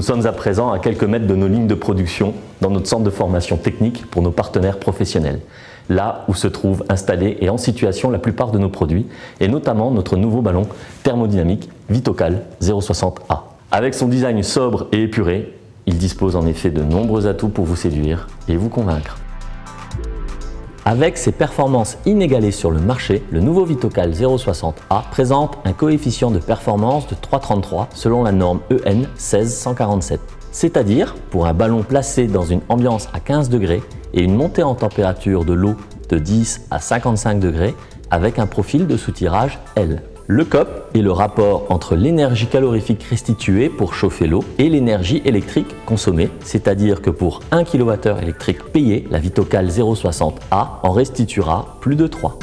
Nous sommes à présent à quelques mètres de nos lignes de production dans notre centre de formation technique pour nos partenaires professionnels, là où se trouvent installés et en situation la plupart de nos produits, et notamment notre nouveau ballon thermodynamique Vitocal 060A. Avec son design sobre et épuré, il dispose en effet de nombreux atouts pour vous séduire et vous convaincre. Avec ses performances inégalées sur le marché, le nouveau Vitocal 060A présente un coefficient de performance de 3,33 selon la norme EN 16147. C'est-à-dire, pour un ballon placé dans une ambiance à 15 degrés et une montée en température de l'eau de 10 à 55 degrés avec un profil de soutirage L. Le COP est le rapport entre l'énergie calorifique restituée pour chauffer l'eau et l'énergie électrique consommée, c'est-à-dire que pour 1 kWh électrique payé, la Vitocal 060A en restituera plus de 3.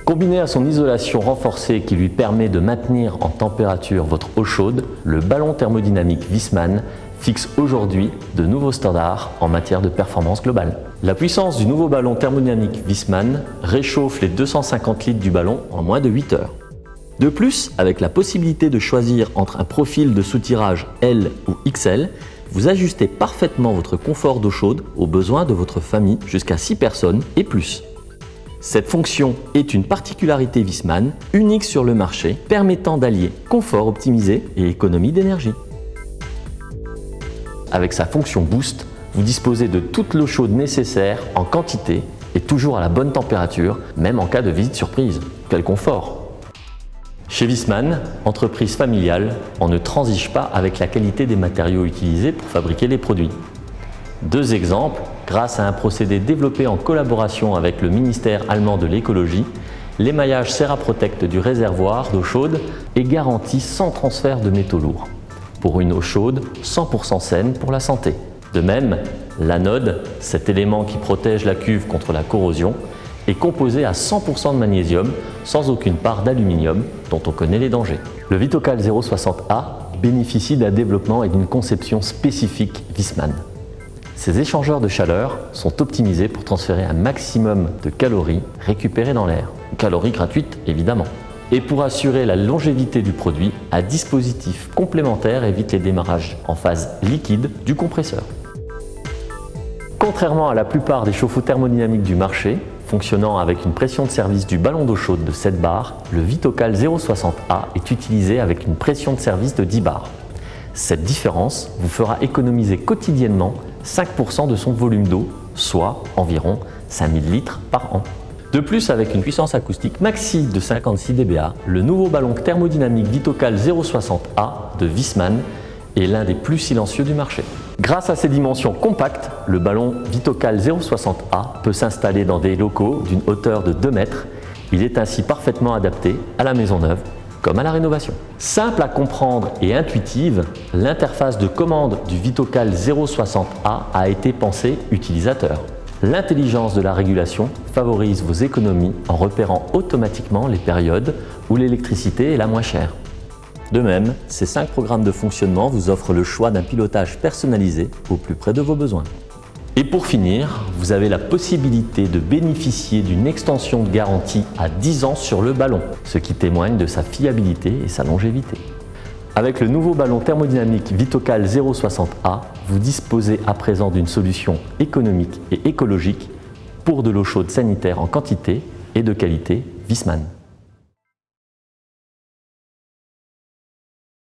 Combiné à son isolation renforcée qui lui permet de maintenir en température votre eau chaude, le ballon thermodynamique Viessmann fixe aujourd'hui de nouveaux standards en matière de performance globale. La puissance du nouveau ballon thermodynamique Viessmann réchauffe les 250 litres du ballon en moins de 8 heures. De plus, avec la possibilité de choisir entre un profil de soutirage L ou XL, vous ajustez parfaitement votre confort d'eau chaude aux besoins de votre famille jusqu'à 6 personnes et plus. Cette fonction est une particularité Viessmann, unique sur le marché, permettant d'allier confort optimisé et économie d'énergie. Avec sa fonction Boost, vous disposez de toute l'eau chaude nécessaire en quantité et toujours à la bonne température, même en cas de visite surprise. Quel confort! Chez Viessmann, entreprise familiale, on ne transige pas avec la qualité des matériaux utilisés pour fabriquer les produits. Deux exemples, grâce à un procédé développé en collaboration avec le ministère allemand de l'écologie, l'émaillage Seraprotect du réservoir d'eau chaude est garanti sans transfert de métaux lourds, pour une eau chaude 100% saine pour la santé. De même, l'anode, cet élément qui protège la cuve contre la corrosion, est composé à 100% de magnésium sans aucune part d'aluminium dont on connaît les dangers. Le Vitocal 060A bénéficie d'un développement et d'une conception spécifique Viessmann. Ces échangeurs de chaleur sont optimisés pour transférer un maximum de calories récupérées dans l'air, calories gratuites évidemment. Et pour assurer la longévité du produit, un dispositif complémentaire évite les démarrages en phase liquide du compresseur. Contrairement à la plupart des chauffe-eau thermodynamiques du marché, fonctionnant avec une pression de service du ballon d'eau chaude de 7 bars, le Vitocal 060A est utilisé avec une pression de service de 10 bars. Cette différence vous fera économiser quotidiennement 5% de son volume d'eau, soit environ 5000 litres par an. De plus, avec une puissance acoustique maxi de 56 dBA, le nouveau ballon thermodynamique Vitocal 060A de Viessmann est l'un des plus silencieux du marché. Grâce à ses dimensions compactes, le ballon Vitocal 060A peut s'installer dans des locaux d'une hauteur de 2 mètres. Il est ainsi parfaitement adapté à la maison neuve comme à la rénovation. Simple à comprendre et intuitive, l'interface de commande du Vitocal 060A a été pensée utilisateur. L'intelligence de la régulation favorise vos économies en repérant automatiquement les périodes où l'électricité est la moins chère. De même, ces 5 programmes de fonctionnement vous offrent le choix d'un pilotage personnalisé au plus près de vos besoins. Et pour finir, vous avez la possibilité de bénéficier d'une extension de garantie à 10 ans sur le ballon, ce qui témoigne de sa fiabilité et sa longévité. Avec le nouveau ballon thermodynamique Vitocal 060A, vous disposez à présent d'une solution économique et écologique pour de l'eau chaude sanitaire en quantité et de qualité Viessmann.